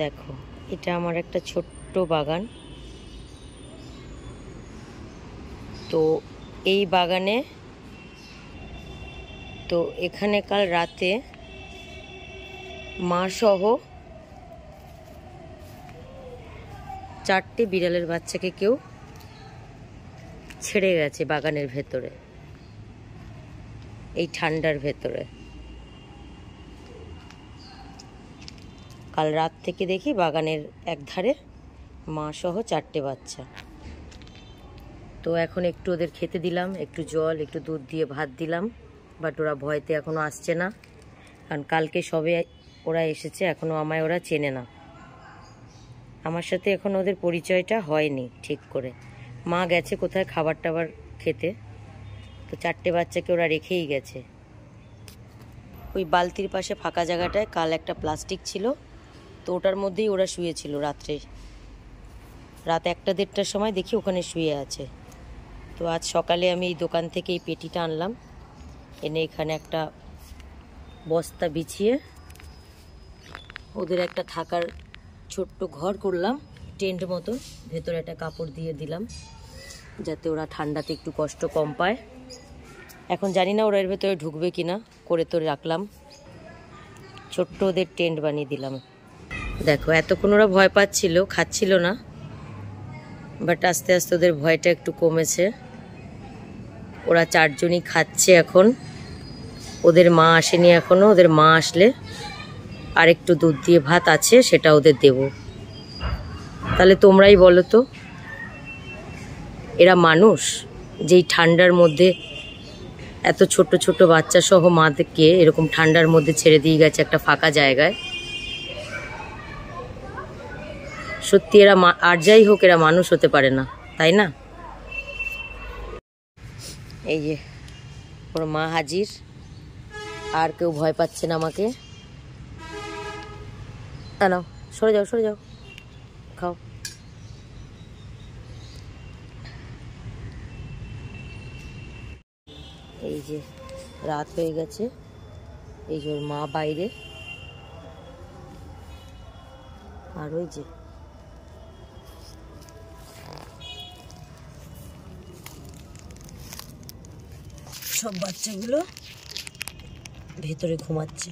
দেখো, এটা আমার একটা ছোট্ট বাগান। তো এই বাগানে তো এখানে কাল রাতে মা সহ 4টে বিড়ালের বাচ্চাকে কেউ ছেড়ে গেছে বাগানের ভেতরে, এই ঠান্ডার ভেতরে। কাল রাত থেকে দেখি বাগানের একধারে মা সহ 4টে বাচ্চা। তো এখন একটু ওদের খেতে দিলাম, একটু জল, একটু দুধ দিয়ে ভাত দিলাম। বাট ওরা ভয়তে এখনও আসছে না, কারণ কালকে সবে ওরা এসেছে, এখনও আমায় ওরা চেনে না। আমার সাথে এখন ওদের পরিচয়টা হয়নি ঠিক করে। মা গেছে কোথায় খাবার টাবার খেতে, তো 4টে বাচ্চাকে ওরা রেখেই গেছে। ওই বালতির পাশে ফাঁকা জায়গাটায় কাল একটা প্লাস্টিক ছিল, তো ওটার মধ্যেই ওরা শুয়েছিল রাত্রে। রাত 1টা-1:30টার সময় দেখি ওখানে শুয়ে আছে। তো আজ সকালে আমি এই দোকান থেকে এই পেটিটা আনলাম, এনে এখানে একটা বস্তা বিছিয়ে ওদের একটা থাকার ছোট্ট ঘর করলাম, টেন্ট মতো। ভেতরে একটা কাপড় দিয়ে দিলাম যাতে ওরা ঠান্ডাতে একটু কষ্ট কম পায়। এখন জানি না ওরা এর ভেতরে ঢুকবে কিনা, করে তো রাখলাম। ছোট্ট ওদের টেন্ট বানিয়ে দিলাম। দেখো, এতক্ষণ ওরা ভয় পাচ্ছিল, খাচ্ছিল না, বাট আস্তে আস্তে ওদের ভয়টা একটু কমেছে। ওরা 4জনই খাচ্ছে এখন। ওদের মা আসেনি এখনো, ওদের মা আসলে আর একটু দুধ দিয়ে ভাত আছে, সেটা ওদের দেব। তাহলে তোমরাই বলো তো, এরা মানুষ? যেই ঠান্ডার মধ্যে এত ছোট ছোট বাচ্চা সহ মাদেরকে এরকম ঠান্ডার মধ্যে ছেড়ে দিয়ে গেছে একটা ফাঁকা জায়গায়। সত্যি এরা আর যাই হোক, এরা মানুষ হতে পারে না, তাই না? এই যে ওর মা হাজির, আর কেউ ভয় পাচ্ছে না আমাকে। নাও, সরে যাও, সরে যাও, খাও। এই যে রাত হয়ে গেছে, এই যে ওর মা বাইরে, আর ওই যে সব বাচ্চাগুলো ভেতরে ঘুমাচ্ছে।